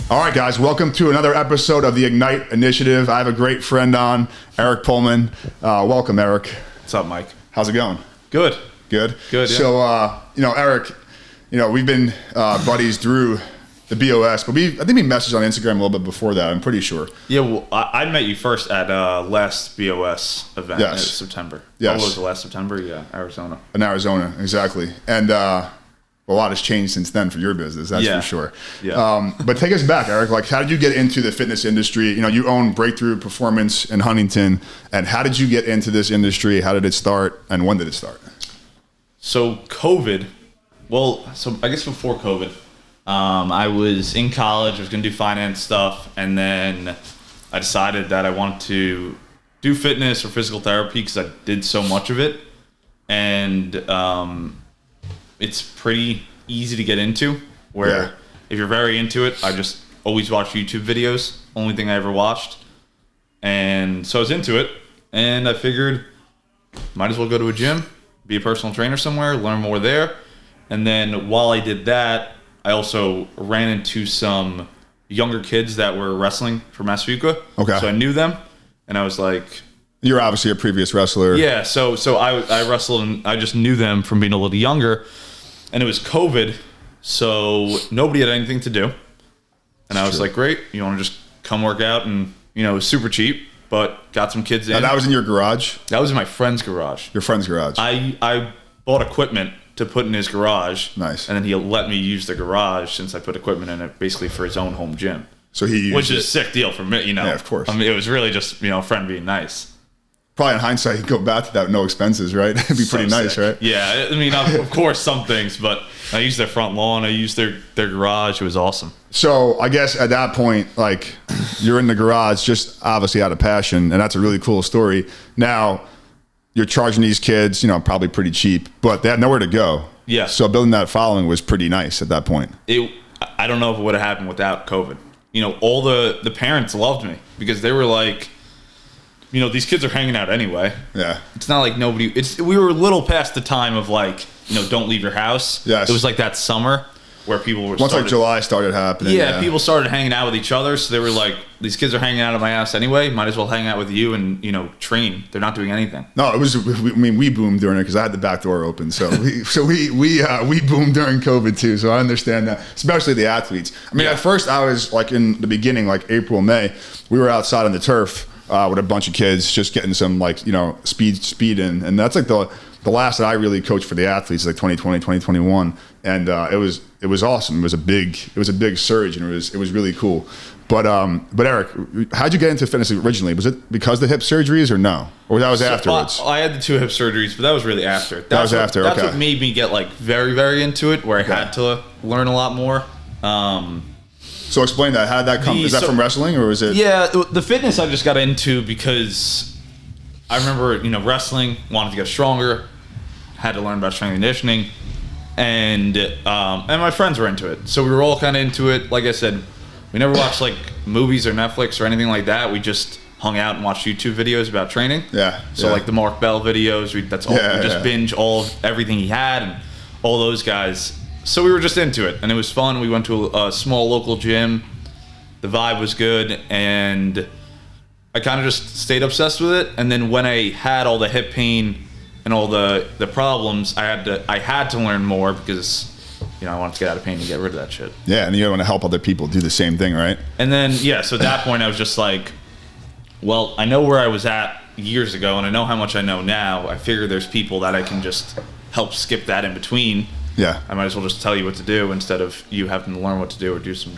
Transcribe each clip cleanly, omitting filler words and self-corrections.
All right, guys, welcome to another episode of the Ignite Initiative. I have a great friend on, Eric Pullman. Welcome, Eric. What's up, Mike? How's it going? Good. Good? Good, yeah. So, Eric, we've been buddies through the BOS, but I think we messaged on Instagram a little bit before that, I'm pretty sure. Yeah, well, I met you first at last BOS event in September. Yes. What was the last September? Yeah, Arizona. In Arizona, exactly. And a lot has changed since then for your business, that's for sure. Yeah. But take us back, Eric. Like, how did you get into the fitness industry? You own Breakthrough Performance in Huntington. And how did you get into this industry? How did it start? And when did it start? So I guess before COVID, I was in college. I was going to do finance stuff. And then I decided that I wanted to do fitness or physical therapy because I did so much of it. And it's pretty easy to get into, where if you're very into it, I just always watch YouTube videos, only thing I ever watched. And so I was into it, and I figured might as well go to a gym, be a personal trainer somewhere, learn more there. And then while I did that, I also ran into some younger kids that were wrestling from Massapequa. Okay. So I knew them, and I was like... You're obviously a previous wrestler. Yeah, so I wrestled, and I just knew them from being a little younger. And it was COVID, so nobody had anything to do. And I was like, great, you want to just come work out? And, it was super cheap, but got some kids in. And that was in your garage? That was in my friend's garage. Your friend's garage? I bought equipment to put in his garage. Nice. And then he let me use the garage since I put equipment in it, basically for his own home gym. So he used Which is a sick deal for me, Yeah, of course. I mean, it was really just, a friend being nice. Probably in hindsight, you'd go back to that with no expenses, right? It'd be pretty nice, sick. right? Yeah, I mean, of course, some things, but I used their front lawn. I used their garage. It was awesome. So I guess at that point, like, you're in the garage just obviously out of passion, and that's a really cool story. Now, you're charging these kids, probably pretty cheap, but they had nowhere to go. Yeah. So building that following was pretty nice at that point. I don't know if it would have happened without COVID. All the parents loved me because they were like, these kids are hanging out anyway. Yeah. It's not like we were a little past the time of like, don't leave your house. Yes. It was like that summer where people were Once like July started happening. Yeah, people started hanging out with each other. So they were like, these kids are hanging out at my house anyway. Might as well hang out with you and, train. They're not doing anything. No, we boomed during it because I had the back door open. So we boomed during COVID too. So I understand that, especially the athletes. I mean, at first I was like in the beginning, like April, May, we were outside on the turf with a bunch of kids just getting some like, speed in. And that's like the last that I really coached for the athletes, like 2020, 2021. And it was awesome. It was a big surge, and it was really cool. But Eric, how'd you get into fitness originally? Was it because of the hip surgeries or no? Or that was afterwards? I had the 2 hip surgeries, but that was really after. That's what made me get like very, very into it, where I had to learn a lot more. So explain that. How did that come? Is that from wrestling, or was it? Yeah, the fitness I just got into because I remember, wrestling, wanted to get stronger, had to learn about strength and conditioning, and my friends were into it. So we were all kind of into it. Like I said, we never watched like movies or Netflix or anything like that. We just hung out and watched YouTube videos about training. Yeah. So like the Mark Bell videos, we binge everything he had and all those guys. So we were just into it, and it was fun. We went to a small local gym. The vibe was good, and I kind of just stayed obsessed with it. And then when I had all the hip pain and all the problems, I had to learn more because I wanted to get out of pain and get rid of that shit. Yeah, and you want to help other people do the same thing, right? And then so at that point I was just like, well, I know where I was at years ago, and I know how much I know now. I figure there's people that I can just help skip that in between. Yeah. I might as well just tell you what to do instead of you having to learn what to do or do some,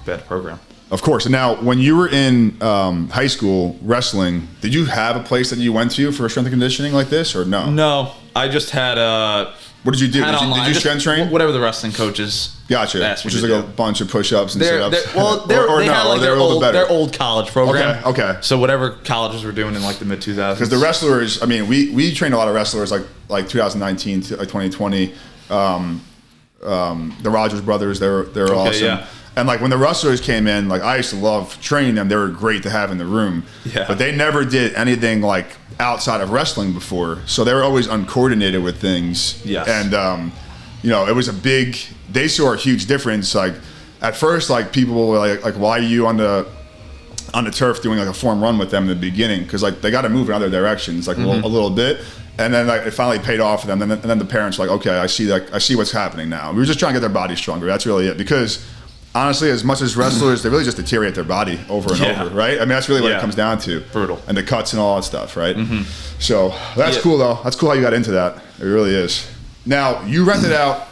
bad program. Of course. And now, when you were in high school wrestling, did you have a place that you went to for strength and conditioning like this, or no? No, I just had What did you do? Did you strength train? Whatever the wrestling coaches. Gotcha. Which is like a bunch of push-ups and sit-ups. They're old college program. Okay. So whatever colleges were doing in like the mid 2000s. Because the wrestlers, I mean, we trained a lot of wrestlers like 2019 to 2020. The Rogers brothers, they're awesome. Yeah. And like when the wrestlers came in, like I used to love training them. They were great to have in the room. Yeah. But they never did anything like outside of wrestling before, so they were always uncoordinated with things. Yes. And it was they saw a huge difference. Like at first, like people were like, why are you on the turf doing like a form run with them in the beginning? Because like they got to move in other directions, like a little bit. And then like it finally paid off for them. And then the parents were like, okay, I see what's happening now. We were just trying to get their body stronger. That's really it. Because honestly, as much as wrestlers, they really just deteriorate their body over and over, right? I mean, that's really what it comes down to. Brutal. And the cuts and all that stuff, right? So that's cool, though. That's cool how you got into that. It really is. Now, you rented out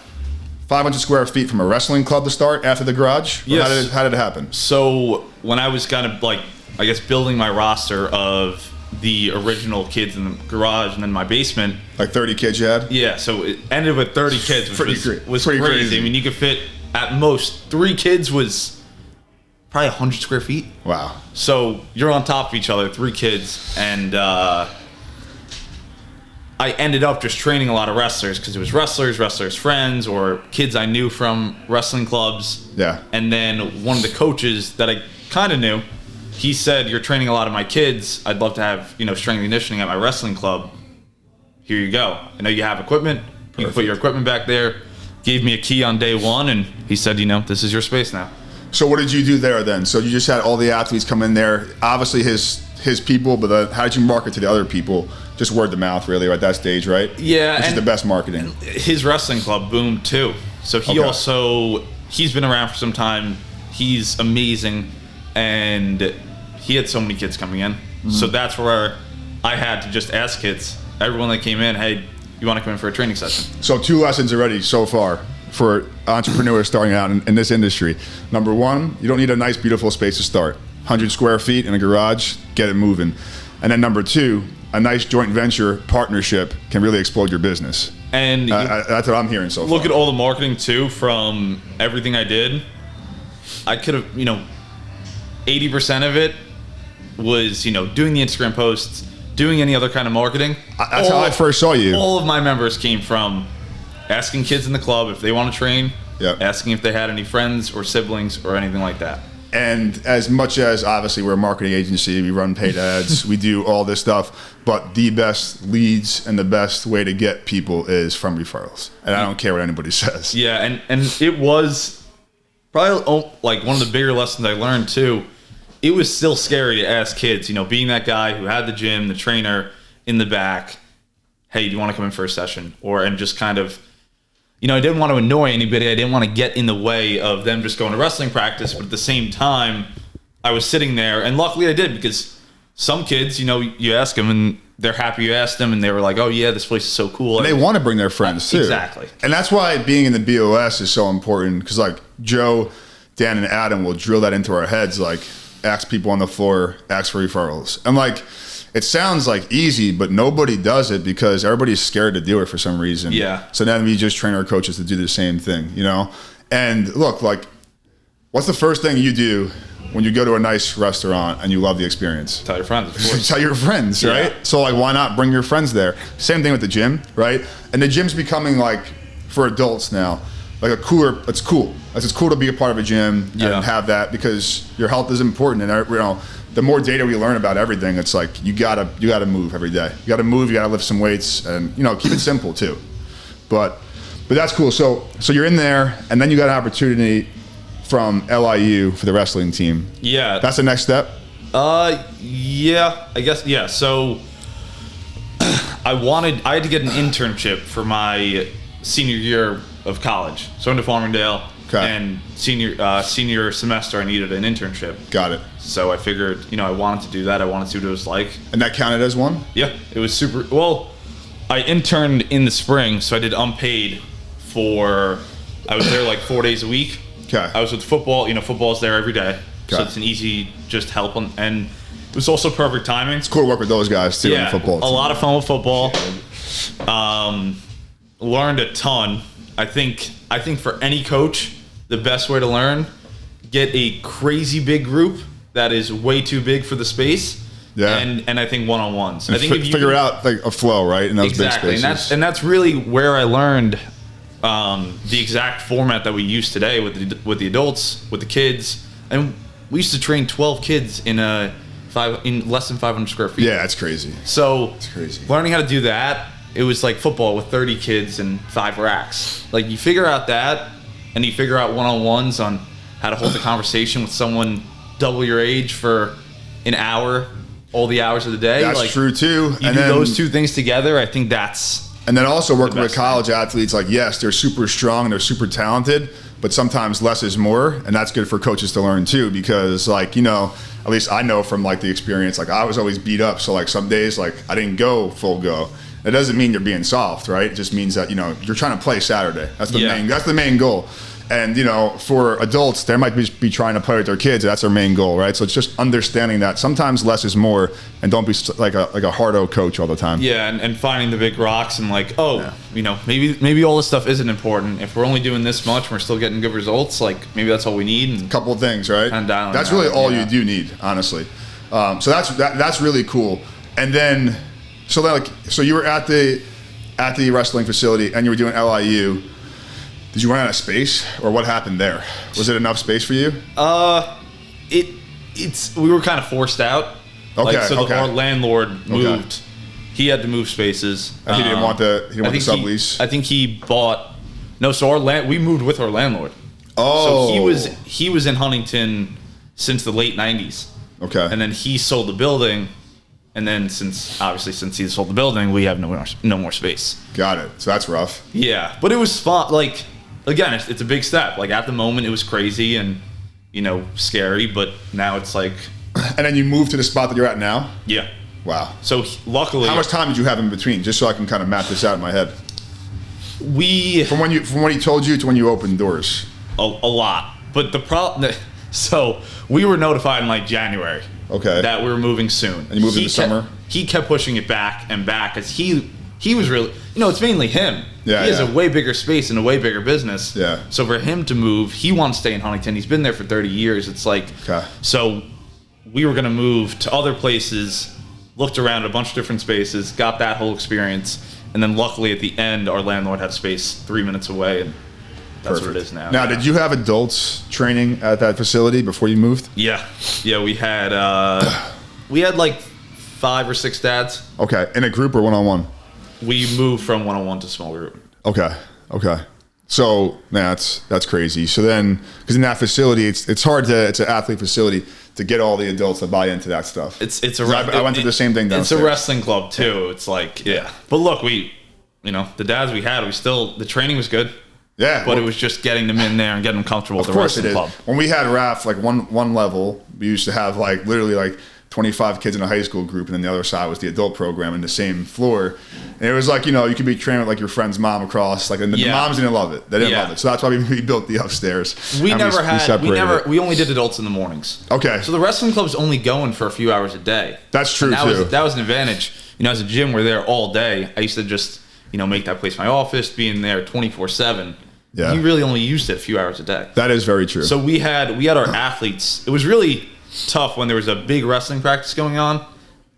500 square feet from a wrestling club to start after the garage? Yes. How did it happen? So when I was kind of like, I guess, building my roster of the original kids in the garage and then my basement. Like 30 kids you had? Yeah, so it ended with 30 kids, which was pretty crazy. I mean, you could fit, at most, 3 kids was probably 100 square feet. Wow. So you're on top of each other, 3 kids, and I ended up just training a lot of wrestlers because it was wrestlers' friends, or kids I knew from wrestling clubs. Yeah. And then one of the coaches that I kind of knew, he said, you're training a lot of my kids. I'd love to have, strength and conditioning at my wrestling club. Here you go. I know you have equipment. You can put your equipment back there. Gave me a key on day 1, and he said, this is your space now. So what did you do there then? So you just had all the athletes come in there, obviously his people, but then how did you market to the other people? Just word of mouth, really, at that stage, right? Yeah. Which is the best marketing. His wrestling club boomed, too. So he's been around for some time. He's amazing. And he had so many kids coming in. So that's where I had to just ask kids, everyone that came in, hey, you want to come in for a training session? So 2 lessons already so far for entrepreneurs starting out in this industry. Number 1, you don't need a nice, beautiful space to start. 100 square feet in a garage, get it moving. And then number 2, a nice joint venture partnership can really explode your business. And that's what I'm hearing so far. Look at all the marketing, too, from everything I did. I could have, 80% of it was, doing the Instagram posts, doing any other kind of marketing. That's how I first saw you. All of my members came from asking kids in the club if they want to train, asking if they had any friends or siblings or anything like that. And as much as, obviously, we're a marketing agency, we run paid ads, we do all this stuff, but the best leads and the best way to get people is from referrals. And I don't care what anybody says. Yeah, and it was probably like one of the bigger lessons I learned, too. It was still scary to ask kids, being that guy who had the gym, the trainer in the back, hey, do you want to come in for a session? And just kind of, I didn't want to annoy anybody. I didn't want to get in the way of them just going to wrestling practice. But at the same time, I was sitting there, and luckily I did, because some kids, you ask them and they're happy you asked them, and they were like, oh yeah, this place is so cool. And they want to bring their friends too. Exactly. And that's why being in the BOS is so important, because like Joe, Dan, and Adam will drill that into our heads, like, ask people on the floor, ask for referrals. And like, it sounds like easy, but nobody does it because everybody's scared to do it for some reason. Yeah. So then we just train our coaches to do the same thing, And look, like, what's the first thing you do when you go to a nice restaurant and you love the experience? Tell your friends, of course. Tell your friends, right? Yeah. So like, why not bring your friends there? Same thing with the gym, right? And the gym's becoming like, for adults now, like it's cool. It's cool to be a part of a gym and have that, because your health is important. And the more data we learn about everything, it's like you gotta move every day. You gotta move. You gotta lift some weights, and keep it simple too. But that's cool. So you're in there, and then you got an opportunity from LIU for the wrestling team. Yeah, that's the next step. Yeah, I guess. Yeah. So I had to get an internship for my senior year of college. So I'm to Farmingdale, and senior semester I needed an internship. Got it. So I figured, I wanted to do that. I wanted to see what it was like. And that counted as one? Yeah, it was super. Well, I interned in the spring, so I did unpaid I was there like 4 days a week. Okay. I was with football. Football's there every day. Okay. So it's an easy just help. And it was also perfect timing. It's cool to work with those guys too in football. A lot of fun with football. Learned a ton. I think for any coach, the best way to learn, get a crazy big group that is way too big for the space. Yeah. And I think one-on-ones. I think if you figure out like a flow, right, in those big spaces. And that's really where I learned the exact format that we use today with the adults, with the kids. And we used to train 12 kids in less than 500 square feet. Yeah, that's crazy. So it's crazy. Learning how to do that, it was like football with 30 kids and 5 racks. Like, you figure out that, and you figure out one-on-ones on how to hold a conversation with someone double your age for an hour, all the hours of the day. That's true too. You do those two things together, I think that's. And then also working with college athletes, like, yes, they're super strong, they're super talented, but sometimes less is more, and that's good for coaches to learn too, because, like, at least I know from, like, the experience, like, I was always beat up, so, like, some days, like, I didn't go full go. It doesn't mean you're being soft, right? It just means that, you're trying to play Saturday. That's the main goal. And, for adults, they might be trying to play with their kids. That's their main goal, right? So it's just understanding that sometimes less is more, and don't be like a hard-o coach all the time. Yeah, and finding the big rocks and maybe all this stuff isn't important. If we're only doing this much and we're still getting good results, like, maybe that's all we need. And a couple of things, right? That's really all you do need, honestly. So that's really cool. And then, so you were at the wrestling facility and you were doing LIU. Did you run out of space, or what happened there? Was it enough space for you? We were kind of forced out. Okay. Our landlord moved. Okay. He had to move spaces. He didn't want the sublease. I think he bought. No, so we moved with our landlord. Oh. So he was in Huntington since the late '90s. Okay. And then he sold the building, and then since he sold the building, we have no more space. Got it. So that's rough. Yeah, but it was fun. Like, again, it's a big step. Like, at the moment, it was crazy and, scary, but now it's like... And then you moved to the spot that you're at now? Yeah. Wow. So, luckily... How much time did you have in between, just so I can kind of map this out in my head? From when he told you to when you opened doors? A lot. But the problem... So, we were notified in, like, January. Okay. That we were moving soon. And you moved in the summer? He kept pushing it back and back, because he was really... it's mainly him. Yeah, he has a way bigger space and a way bigger business. Yeah. So for him to move, he wants to stay in Huntington. He's been there for 30 years. It's like... Okay. So we were going to move to other places, looked around at a bunch of different spaces, got that whole experience, and then luckily at the end, our landlord had space 3 minutes away, and that's Perfect. What it is now. Now, did you have adults training at that facility before you moved? Yeah. Yeah, we had like 5 or 6 dads. Okay. In a group or one-on-one? We moved from one-on-one to small group. Okay. So that's crazy. So then, because in that facility, it's hard to, it's an athlete facility, to get all the adults to buy into that stuff. I went through the same thing downstairs. It's a wrestling club too. It's like, yeah. But look, the dads we had, the training was good. Yeah. But it was just getting them in there and getting them comfortable with the wrestling club. When we had RAF, like one level, we used to have like literally like 25 kids in a high school group, and then the other side was the adult program in the same floor. And it was like, you could be training with like your friend's mom across, like, and the moms didn't love it. They didn't love it. So that's why we built the upstairs. We only did adults in the mornings. Okay. So the wrestling club's only going for a few hours a day. That's true too. That was an advantage. As a gym, we're there all day. I used to just, make that place my office, being there 24/7. Yeah. You really only used it a few hours a day. That is very true. So we had our athletes. It was really tough when there was a big wrestling practice going on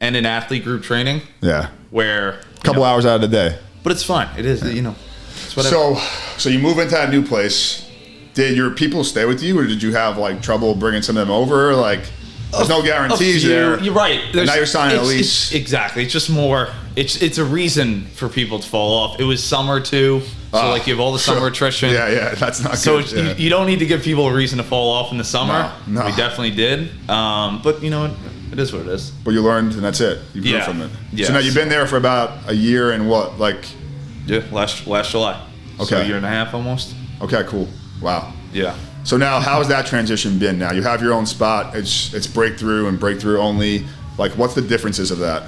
and an athlete group training. Yeah. Where a couple hours out of the day. But it's fun. It is, it's whatever. So you move into that new place. Did your people stay with you, or did you have like trouble bringing some of them over? Like, there's no guarantees there. You're right. Now you're signing a lease. Exactly. It's just more. It's a reason for people to fall off. It was summer too, so like you have all the summer attrition. Yeah, that's not so good. So you don't need to give people a reason to fall off in the summer. No. We definitely did. But it is what it is. But you learned, and that's it. You grew from it. Yes. So now you've been there for about a year and what, like? Yeah, last July. Okay. So a year and a half almost. Okay, cool. Wow. Yeah. So now, how has that transition been? Now you have your own spot. It's breakthrough and breakthrough only. Like, what's the differences of that?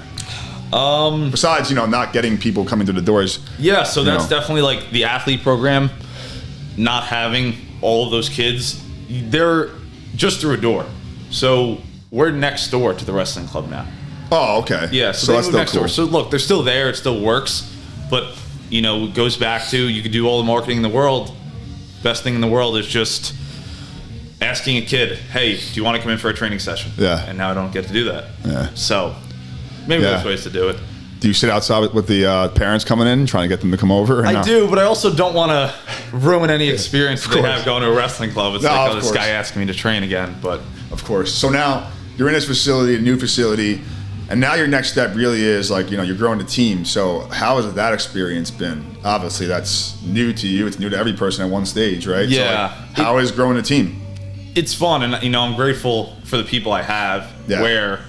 Besides, not getting people coming through the doors. Yeah, so that's definitely like the athlete program. Not having all of those kids, they're just through a door. So we're next door to the wrestling club now. Oh, okay. Yeah, so that's still cool. Door. So look, they're still there. It still works, but it goes back to, you could do all the marketing in the world. Best thing in the world is just asking a kid, hey, do you want to come in for a training session? Yeah. And now I don't get to do that. Yeah. So maybe there's ways to do it. Do you sit outside with the parents coming in, trying to get them to come over? I do, but I also don't want to ruin any experience that they have going to a wrestling club. It's this guy asking me to train again. But of course. So now you're in this facility, a new facility, and now your next step really is like, you're growing a team. So how has that experience been? Obviously, that's new to you. It's new to every person at one stage, right? Yeah. So how is growing a team? it's fun, and I'm grateful for the people I have. Yeah. Where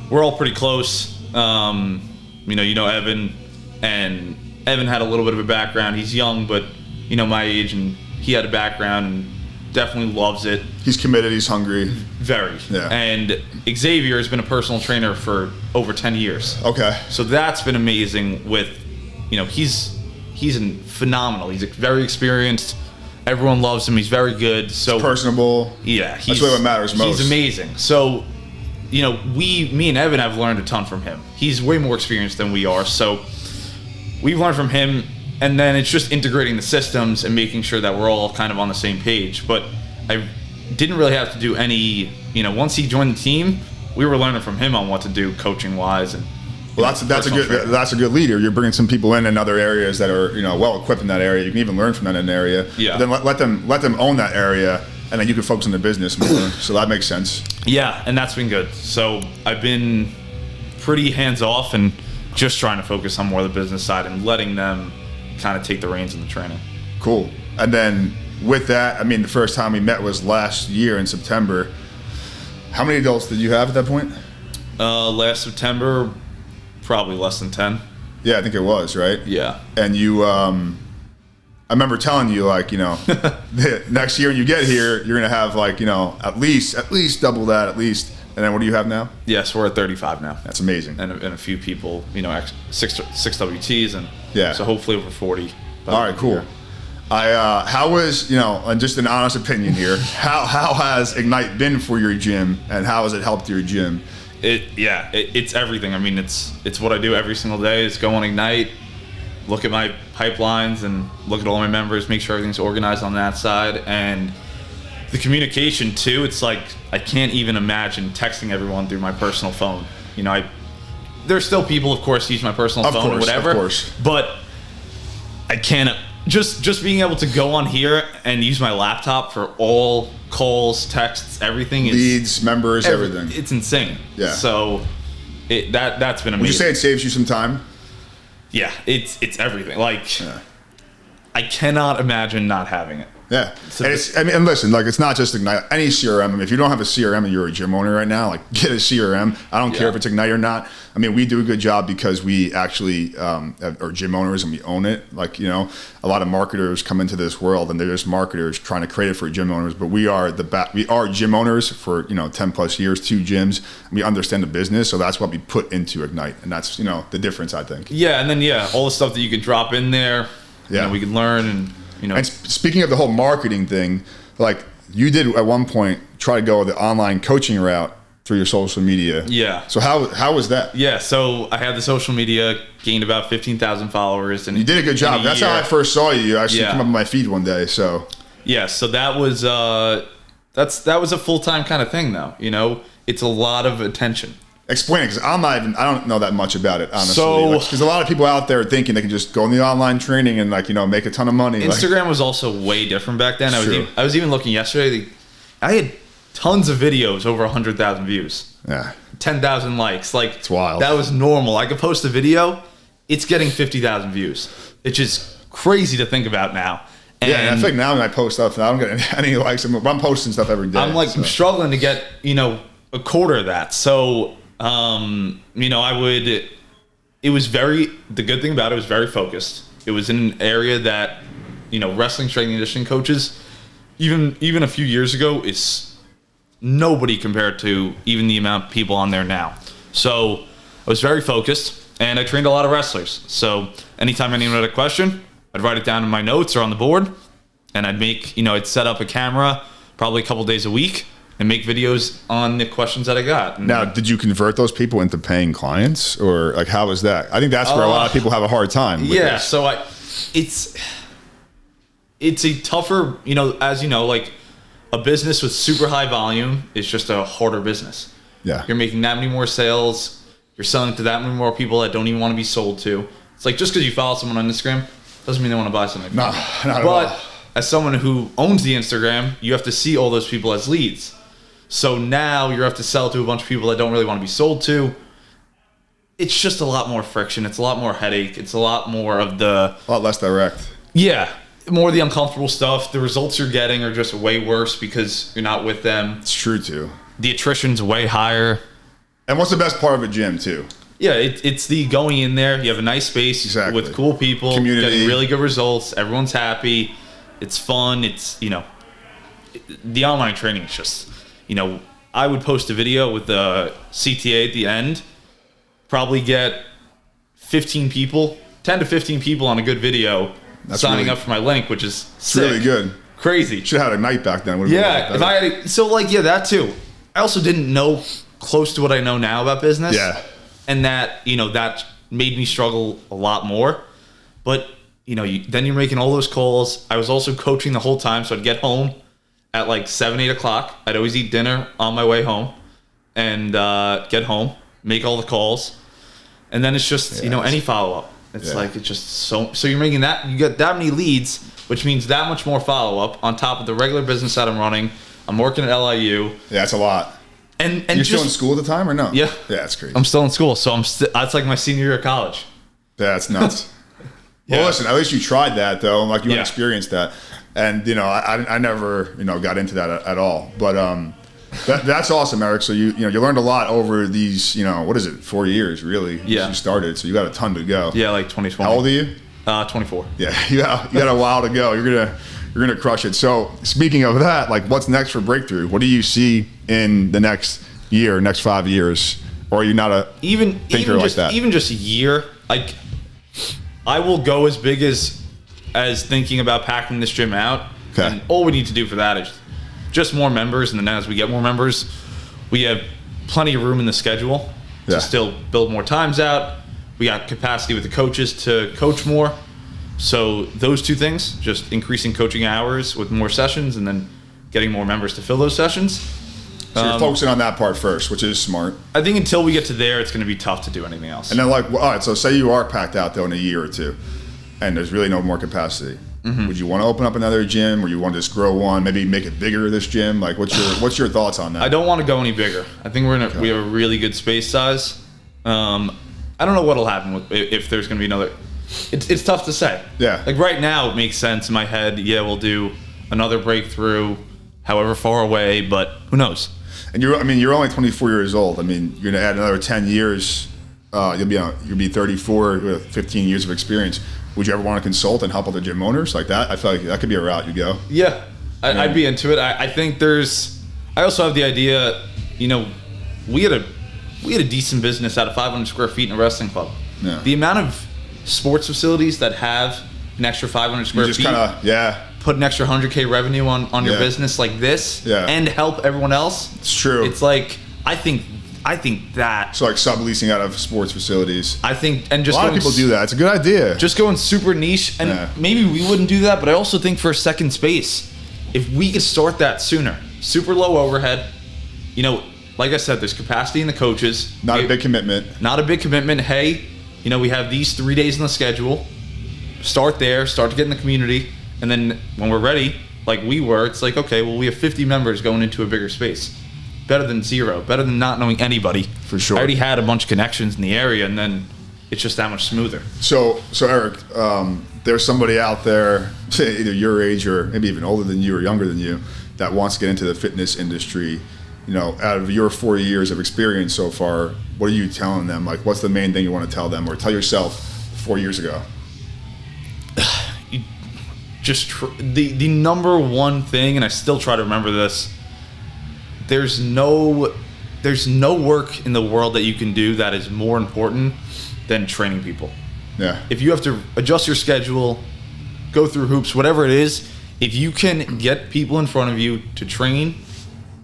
we're all pretty close. Evan, and Evan had a little bit of a background. He's young, but my age, and he had a background and definitely loves it. He's committed. He's hungry. Very. Yeah. And Xavier has been a personal trainer for over 10 years. Okay. So that's been amazing. With, he's phenomenal. He's very experienced. Everyone loves him. He's very good. So he's personable. Yeah, that's really what matters most. He's amazing. So, me and Evan have learned a ton from him. He's way more experienced than we are. So we've learned from him, and then it's just integrating the systems and making sure that we're all kind of on the same page. But I didn't really have to do any, once he joined the team, we were learning from him on what to do coaching wise. And well, that's a good leader. You're bringing some people in other areas that are well equipped in that area. You can even learn from that in an area. Yeah. But then let them own that area, and then you can focus on the business more. So that makes sense. Yeah, and that's been good. So I've been pretty hands off and just trying to focus on more of the business side and letting them kind of take the reins in the training. Cool. And then with that, the first time we met was last year in September. How many adults did you have at that point? Last September, probably less than 10. Yeah, I think it was, right? Yeah. And you, I remember telling you, next year when you get here, you're going to have, at least double that, at least. And then what do you have now? Yes, we're at 35 now. That's amazing. And a few people, six WTs, and yeah. So hopefully over 40. All right, cool. How was, and just an honest opinion here, how has Ignite been for your gym, and how has it helped your gym? It's everything. It's what I do every single day is go on Ignite, look at my pipelines and look at all my members, make sure everything's organized on that side. And the communication too, it's like I can't even imagine texting everyone through my personal phone. There's still people, of course, use my personal phone or whatever. Of course. But I can't just being able to go on here and use my laptop for all calls, texts, everything. Leads, members, everything. It's insane. Yeah. So that's been amazing. Would you say it saves you some time? Yeah, it's everything. I cannot imagine not having it. Yeah, and listen, it's not just Ignite. Any CRM. If you don't have a CRM and you're a gym owner right now, get a CRM. I don't care if it's Ignite or not. We do a good job because we actually are gym owners and we own it. A lot of marketers come into this world and they're just marketers trying to create it for gym owners. But we are gym owners for 10 plus years, 2 gyms. We understand the business, so that's what we put into Ignite, and that's the difference, I think. Yeah, and then all the stuff that you can drop in there. Yeah, we can learn and. And speaking of the whole marketing thing, you did at one point try to go the online coaching route through your social media. Yeah. So how was that? Yeah. So I had the social media, gained about 15,000 followers, and you did a good job. That's how I first saw you. You actually come up on my feed one day. So yeah. So that was that was a full-time kind of thing, though. It's a lot of attention. Explain it, because I don't know that much about it, honestly. Because a lot of people out there are thinking they can just go in the online training and make a ton of money. Instagram was also way different back then. I was even looking yesterday. I had tons of videos over 100,000 views. Yeah. 10,000 likes. It's wild. That was normal. I could post a video, it's getting 50,000 views. It's just crazy to think about now. And I think now when I post stuff, I don't get any likes. I'm posting stuff every day. I'm struggling to get a quarter of that. So. The good thing about it was very focused. It was in an area that, wrestling, strength and conditioning coaches, even a few years ago, is nobody compared to even the amount of people on there now. So I was very focused, and I trained a lot of wrestlers. So anytime anyone had a question, I'd write it down in my notes or on the board, and I'd set up a camera probably a couple days a week, and make videos on the questions that I got. Now, did you convert those people into paying clients, or how was that? I think that's where a lot of people have a hard time. Yeah, so it's a tougher, as a business with super high volume is just a harder business. Yeah, you're making that many more sales, you're selling to that many more people that don't even want to be sold to. It's just because you follow someone on Instagram doesn't mean they want to buy something. No, not at all. But as someone who owns the Instagram, you have to see all those people as leads. So now you have to sell to a bunch of people that don't really want to be sold to. It's just a lot more friction. It's a lot more headache. It's a lot more of a lot less direct. Yeah. more of the uncomfortable stuff. The results you're getting are just way worse because you're not with them. It's true too. The attrition's way higher. And what's the best part of a gym too? Yeah, it's the going in there. You have a nice space with cool people, community, getting really good results. Everyone's happy. It's fun. It's, the online training is just, I would post a video with the CTA at the end, probably get 10 to 15 people on a good video signing up for my link, which is sick. Really good. Crazy. Should have had a night back then. Yeah, if I had that too. I also didn't know close to what I know now about business. Yeah. And that, that made me struggle a lot more. But, then you're making all those calls. I was also coaching the whole time, so I'd get home at like 7, 8 o'clock. I'd always eat dinner on my way home and get home, make all the calls. And then it's just, any follow-up. It's like, it's just so you're making that, you get that many leads, which means that much more follow-up on top of the regular business that I'm running. I'm working at LIU. Yeah, that's a lot. And you're still in school at the time or no? Yeah. Yeah, that's crazy. I'm still in school, so that's like my senior year of college. Yeah, that's nuts. Well, listen, at least you tried that though, and like you experienced that. And I never got into that at all. But that's awesome, Eric. So you learned a lot over these 4 years really? Yeah. Since you started, so you got a ton to go. Yeah, like 2020. How old are you? 24. Yeah, you got a while to go. You're gonna crush it. So speaking of that, like what's next for Breakthrough? What do you see in the next year, next 5 years? Or are you not a thinker like that? Even just a year, like I will go as big as thinking about packing this gym out. Okay. And all we need to do for that is just more members, and then as we get more members, we have plenty of room in the schedule to still build more times out. We got capacity with the coaches to coach more. So those two things, just increasing coaching hours with more sessions and then getting more members to fill those sessions. So you're focusing on that part first, which is smart. I think until we get to there, it's going to be tough to do anything else. And then all right, so say you are packed out though in a year or two and there's really no more capacity. Mm-hmm. Would you want to open up another gym or you want to just grow one, maybe make it bigger, this gym? Like what's your thoughts on that? I don't want to go any bigger. I think we have a really good space size. I don't know what'll happen if there's going to be another. It's tough to say. Yeah. Like right now, it makes sense in my head. Yeah, we'll do another Breakthrough, however far away, but who knows? And you're only 24 years old. I mean, you're gonna add another 10 years. You'll be 34 with 15 years of experience. Would you ever want to consult and help other gym owners like that? I feel like that could be a route you go. Yeah, I'd be into it. I think I also have the idea. We had a decent business out of 500 square feet in a wrestling club. Yeah. The amount of sports facilities that have an extra 500 square feet, put an extra 100K revenue on your business like this, and help everyone else. It's true. It's like I think that. So like subleasing out of sports facilities. I think, and just a lot of people do that. It's a good idea. Just going super niche, and maybe we wouldn't do that, but I also think for a second space, if we could start that sooner, super low overhead. Like I said, there's capacity in the coaches. Not a big commitment. Hey, we have these 3 days in the schedule. Start there, start to get in the community. And then when we're ready, like we were, it's like, okay, well, we have 50 members going into a bigger space. Better than zero. Better than not knowing anybody. For sure. I already had a bunch of connections in the area, and then it's just that much smoother. So Eric, there's somebody out there, either your age or maybe even older than you or younger than you, that wants to get into the fitness industry. Out of your 4 years of experience so far, what are you telling them? Like, what's the main thing you want to tell them or tell yourself 4 years ago? The number one thing, and I still try to remember this, there's no work in the world that you can do that is more important than training people. Yeah. If you have to adjust your schedule, go through hoops, whatever it is, if you can get people in front of you to train,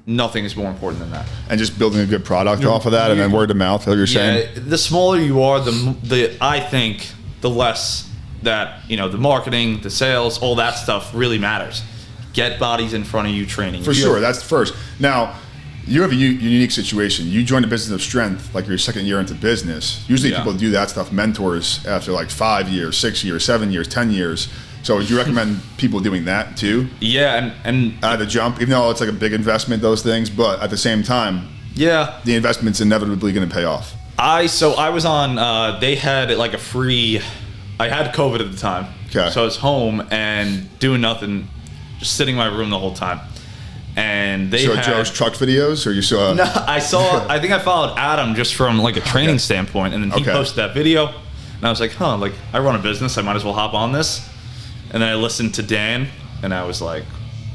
nothing is more important than that. And just building a good product off of that, and then word of mouth, like you're saying? The smaller you are, I think the less that, the marketing, the sales, all that stuff really matters. Get bodies in front of you training. For sure, that's first. Now, you have a unique situation. You joined a business of strength, like your second year into business. Usually people do that stuff, mentors, after like 5 years, 6 years, 7 years, 10 years. So would you recommend people doing that too? Yeah, and out of the jump, even though it's like a big investment, those things, but at the same time, the investment's inevitably going to pay off. I was on, they had like a free, I had COVID at the time, Okay. So I was home and doing nothing, just sitting in my room the whole time. And they had Joe's truck videos, or you saw? No, I think I followed Adam just from like a training standpoint, and then he posted that video, and I was like, huh, like I run a business, I might as well hop on this. And then I listened to Dan, and I was like,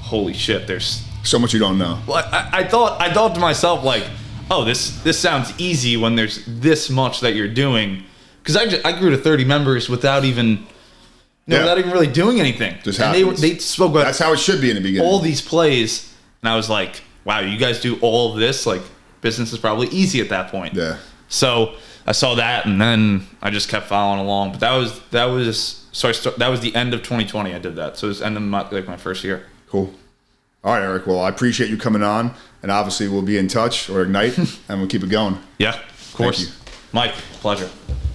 holy shit, there's so much you don't know. Well, I thought to myself like, oh, this sounds easy when there's this much that you're doing, because I grew to 30 members without even. Without even really doing anything. Just and happens. they spoke about that's how it should be in the beginning. All these plays. And I was like, wow, you guys do all of this? Like, business is probably easy at that point. Yeah. So I saw that, and then I just kept following along. But that was that was the end of 2020 I did that. So it was the end of my first year. Cool. All right, Eric. Well, I appreciate you coming on. And obviously, we'll be in touch or Ignite, and we'll keep it going. Yeah, of course. Thank you. Mike, pleasure.